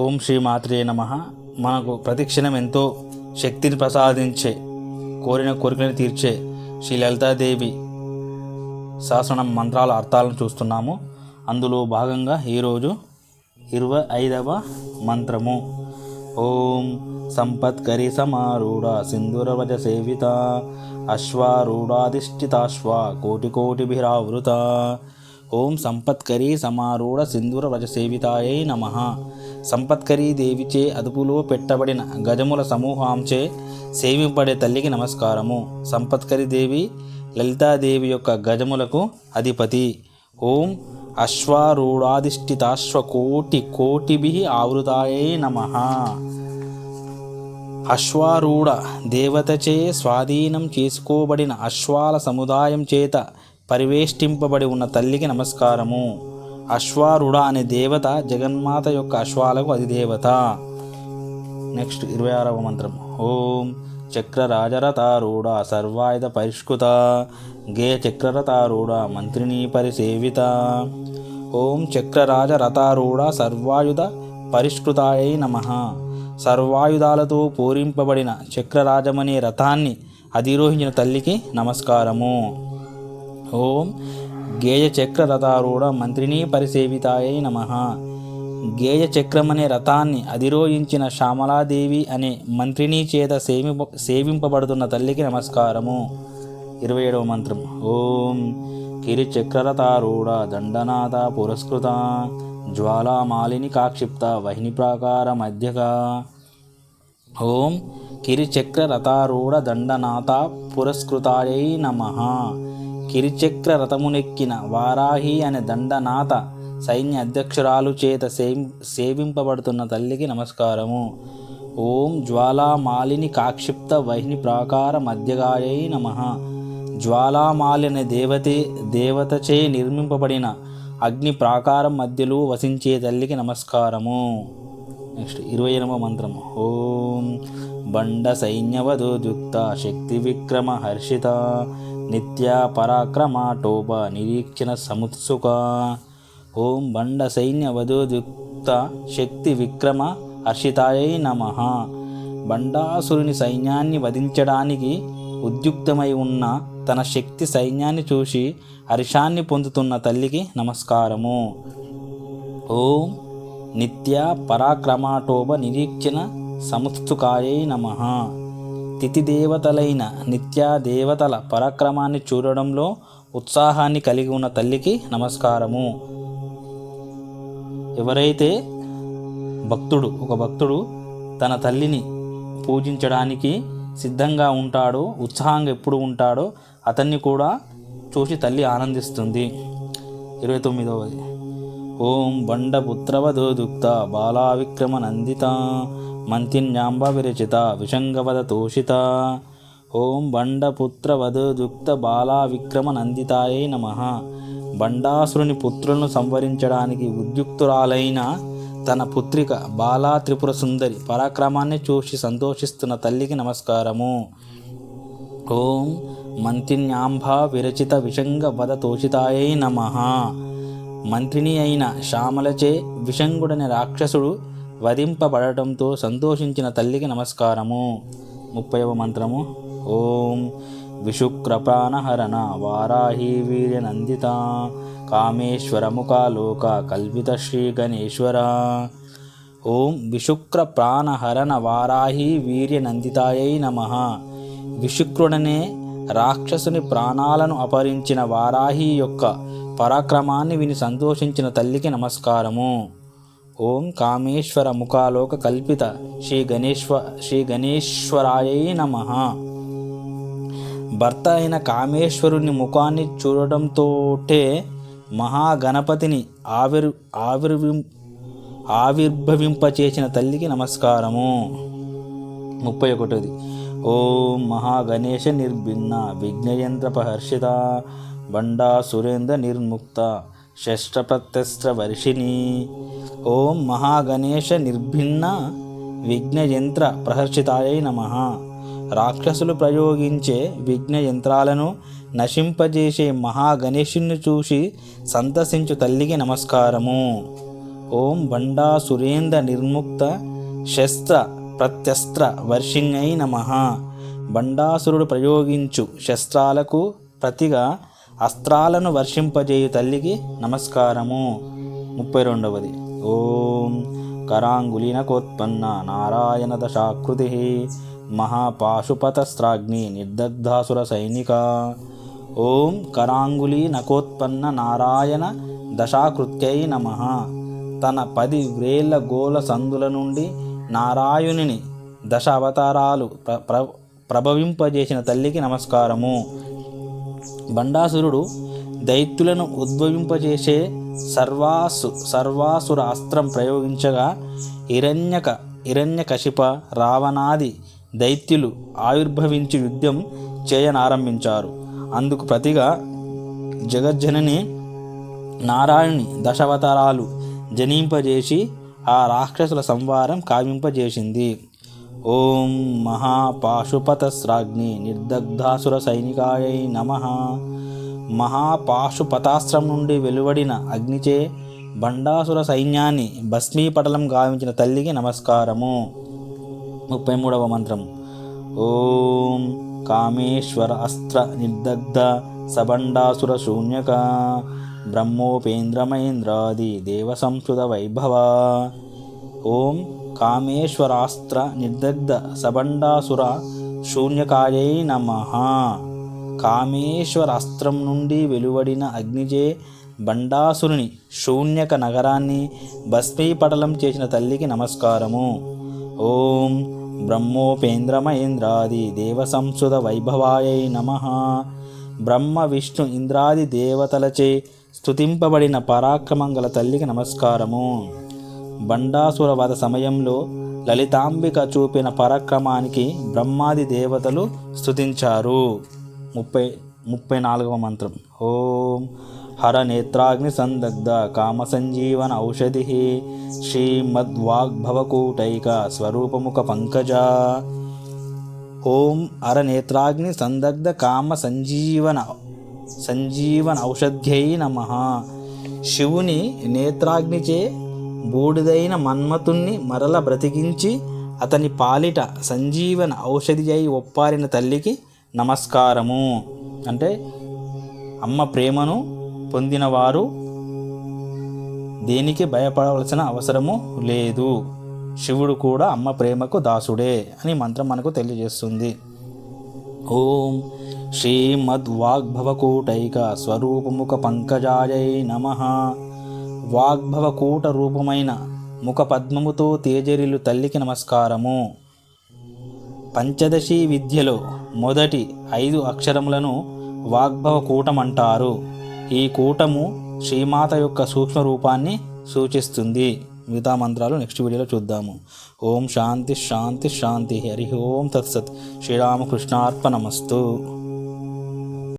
ఓం శ్రీ మాత్రే నమః. మనకు ప్రతిక్షణం ఎంతో శక్తిని ప్రసాదించే, కోరిన కోరికలను తీర్చే శ్రీ లలితాదేవి సహస్రనామ మంత్రాల అర్థాలను చూస్తున్నాము. అందులో భాగంగా ఈరోజు 25వ మంత్రము. ఓం సంపత్కరి సమారూఢ సింధురవజ సేవిత అశ్వారూఢాధిష్ఠితాశ్వ కోటి కోటిభిరావృత. ఓం సంపత్కరీ సమారూఢ సింధూర వ్రజ సేవితాయై నమః. సంపత్కరీ దేవిచే అదుపులో పెట్టబడిన గజముల సమూహంచే సేవింపబడే తల్లికి నమస్కారము. సంపత్కరీ దేవి లలితాదేవి యొక్క గజములకు అధిపతి. ఓం అశ్వారూఢాధిష్ఠితాశ్వ కోటి కోటిభిః ఆవృతాయై నమః. అశ్వారూఢ దేవతచే స్వాధీనం చేసుకోబడిన అశ్వాల సముదాయం చేత పరివేష్టింపబడి ఉన్న తల్లికి నమస్కారము. అశ్వారూఢ అనే దేవత జగన్మాత యొక్క అశ్వాలకు అధిదేవత. నెక్స్ట్ 26వ మంత్రం. ఓం చక్రరాజరథారూఢ సర్వాయుధ పరిష్కృత గే చక్రరథారూఢ మంత్రిని పరిసేవిత. ఓం చక్రరాజరథారూఢ సర్వాయుధ పరిష్కృతాయై నమః. సర్వాయుధాలతో పూరింపబడిన చక్రరాజమనే రథాన్ని అధిరోహించిన తల్లికి నమస్కారము. ఓం గేయ చక్రరథారూఢ మంత్రిని పరిసేవితాయై నమః. గేయ చక్రమనే రథాన్ని అధిరోహించిన శ్యామలాదేవి అనే మంత్రిని చేత సేవింపబడుతున్న తల్లికి నమస్కారము. 27వ మంత్రం. ఓం కిరిచక్రరథారూఢ దండనాథ పురస్కృత జ్వాలామాలిని కాక్షిప్త వహిని ప్రాకార మధ్యక. ఓం కిరిచక్రరథారూఢ దండనాథ పురస్కృతాయై నమః. కిరిచక్ర రథమునెక్కిన వారాహి అనే దండనాథ సైన్య అధ్యక్షురాలు చేత సేవింపబడుతున్న తల్లికి నమస్కారము. ఓం జ్వాలామాలిని కాక్షిప్త వహిని ప్రాకార మధ్యగాయై నమః. జ్వాలామాలి అనే దేవతచే నిర్మింపబడిన అగ్ని ప్రాకారం మధ్యలో వసించే తల్లికి నమస్కారము. నెక్స్ట్ 28వ మంత్రం. ఓం బండ సైన్యవధోద్యుక్త శక్తి విక్రమ హర్షిత నిత్య పరాక్రమాటోప నిరీక్షణ సముత్సుక. ఓం బండ సైన్య వధోద్యుక్త శక్తి విక్రమ హర్షితాయై నమః. బండాసురుని సైన్యాన్ని వధించడానికి ఉద్యుక్తమై ఉన్న తన శక్తి సైన్యాన్ని చూసి హర్షాన్ని పొందుతున్న తల్లికి నమస్కారము. ఓం నిత్య పరాక్రమాటోప నిరీక్షణ సముత్సుకాయై నమః. తిథిదేవతలైన నిత్యాదేవతల పరాక్రమాన్ని చూడడంలో ఉత్సాహాన్ని కలిగి ఉన్న తల్లికి నమస్కారము. ఎవరైతే ఒక భక్తుడు తన తల్లిని పూజించడానికి సిద్ధంగా ఉంటాడో, ఉత్సాహంగా ఎప్పుడు ఉంటాడో అతన్ని కూడా చూసి తల్లి ఆనందిస్తుంది. 29వది. ఓం బండపుత్రవధోదుక్త బాలావిక్రమ నందిత మంతిన్యాంబ విరచిత విషంగవద తోషిత. ఓం బండపుత్రవధోదుక్త బాలావిక్రమ నందితాయై నమః. బండాసురుని పుత్రులను సంవరించడానికి ఉద్యుక్తురాలైన తన పుత్రిక బాలా త్రిపుర సుందరి పరాక్రమాన్ని చూసి సంతోషిస్తున్న తల్లికి నమస్కారము. ఓం మంతిన్యాంబ విరచిత విషంగవద తోషితాయై నమః. మంత్రిని అయిన శ్యామలచే విషంగుడనే రాక్షసుడు వధింపబడటంతో సంతోషించిన తల్లికి నమస్కారము. 30వ మంత్రము. ఓం విశుక్రప్రాణహరణ వారాహి వీర్యనందిత కామేశ్వర ముఖాలోక కల్పిత శ్రీ గణేశ్వర. ఓం విశుక్రప్రాణహరణ వారాహి వీర్యనందితాయై నమః. విశుక్రుడనే రాక్షసుని ప్రాణాలను అపహరించిన వారాహి యొక్క పరాక్రమాన్ని విని సంతోషించిన తల్లికి నమస్కారము. ఓం కామేశ్వర ముఖాలోక కల్పిత శ్రీ గణేశ్వరాయై నమః. భర్త అయిన కామేశ్వరుని ముఖాన్ని చూడటంతోటే మహాగణపతిని ఆవిర్భవింపచేసిన తల్లికి నమస్కారము. 31. ఓం మహాగణేశ నిర్భిన్న విఘ్నయంత్రపహర్షిత బండాసురేంద్ర నిర్ముక్త షష్ట్రప్రత్యస్త్ర వర్షిణి. ఓం మహాగణేశ నిర్భిన్న విఘ్నయంత్ర ప్రహర్షితాయై నమః. రాక్షసులు ప్రయోగించే విఘ్న యంత్రాలను నశింపజేసే మహాగణేశుని చూసి సంతసించు తల్లికి నమస్కారము. ఓం బండాసురేంద్ర నిర్ముక్త శస్త్ర ప్రత్యస్త్ర వర్షిణ్యై నమః. బండాసురుడు ప్రయోగించు శస్త్రాలకు ప్రతిగా అస్త్రాలను వర్షింపజేయు తల్లికి నమస్కారము. 32. ఓం కరాంగులీనకోత్పన్న నారాయణ దశాకృతి మహాపాశుపతస్త్రాగ్ని నిర్దగ్ధాసుర సైనిక. ఓం కరాంగులీ నకోత్పన్న నారాయణ దశాకృత్యై నమః. తన 10 వ్రేళ్ల గోల సందుల నుండి నారాయణుని దశ అవతారాలు ప్రభవింపజేసిన తల్లికి నమస్కారము. బండాసురుడు దైత్యులను ఉద్భవింపజేసే సర్వాసుర అస్త్రం ప్రయోగించగా హిరణ్యకశిప రావణాది దైత్యులు ఆవిర్భవించి యుద్ధం చేయనారంభించారు. అందుకు ప్రతిగా జగజ్జనని నారాయణుని దశావతారాలు జనింపజేసి ఆ రాక్షసుల సంహారం కావింపజేసింది. ఓం మహాపాశుపతస్రాగ్ని నిర్దగ్ధాసుర సైనికాయై నమః. మహాపాశుపతాస్త్రం నుండి వెలువడిన అగ్నిచే బండాసుర సైన్యాన్ని భస్మీపటలం గావించిన తల్లికి నమస్కారము. 33వ మంత్రం. ఓం కామేశ్వర అస్త్ర నిర్దగ్ధ సబండాసుర శూన్యక బ్రహ్మోపేంద్రమేంద్రాది దేవ సంస్కృత వైభవ. ఓం కామేశ్వరాస్త్ర నిర్దగ్ధ సబండాసుర శూన్యకాయై నమః. కామేశ్వరాస్త్రం నుండి వెలువడిన అగ్నిచే బండాసురుని శూన్యక నగరాన్ని భస్మీపటలం చేసిన తల్లికి నమస్కారము. ఓం బ్రహ్మోపేంద్రమేంద్రాది దేవ సంస్కృత వైభవాయై నమః. బ్రహ్మ విష్ణు ఇంద్రాది దేవతలచే స్తుతింపబడిన పరాక్రమం గల తల్లికి నమస్కారము. బండాసుర వధ సమయంలో లలితాంబిక చూపిన పరాక్రమానికి బ్రహ్మాది దేవతలు స్తుతించారు. 34వ మంత్రం. ఓం హర నేత్రాగ్ని సందగ్ధ కామ సంజీవన ఔషధి శ్రీమద్వాగ్భవకూటైక స్వరూపముఖ పంకజ. ఓం హర నేత్రాగ్ని సందగ్ధ కామ సంజీవన ఔషధ్యై నమః. శివుని నేత్రాగ్నిచే బూడిదైన మన్మథుణ్ణి మరల బ్రతికించి అతని పాలిట సంజీవన ఔషధి అయి ఒప్పారిన తల్లికి నమస్కారము. అంటే అమ్మ ప్రేమను పొందినవారు దేనికి భయపడవలసిన అవసరము లేదు. శివుడు కూడా అమ్మ ప్రేమకు దాసుడే అని మంత్రం మనకు తెలియజేస్తుంది. ఓం శ్రీమద్వాగ్భవకూటైక స్వరూపముఖ పంకజాయై నమః. వాగ్భవకూట రూపమైన ముఖ పద్మముతో తేజరిల్లు తల్లికి నమస్కారము. పంచదశి విద్యలో మొదటి 5 అక్షరములను వాగ్భవ కూటం అంటారు. ఈ కూటము శ్రీమాత యొక్క సూక్ష్మ రూపాన్ని సూచిస్తుంది. మిగతా మంత్రాలు నెక్స్ట్ వీడియోలో చూద్దాము. ఓం శాంతి శాంతి శాంతి. హరి ఓం తత్సత్. శ్రీరామకృష్ణార్పణమస్తు.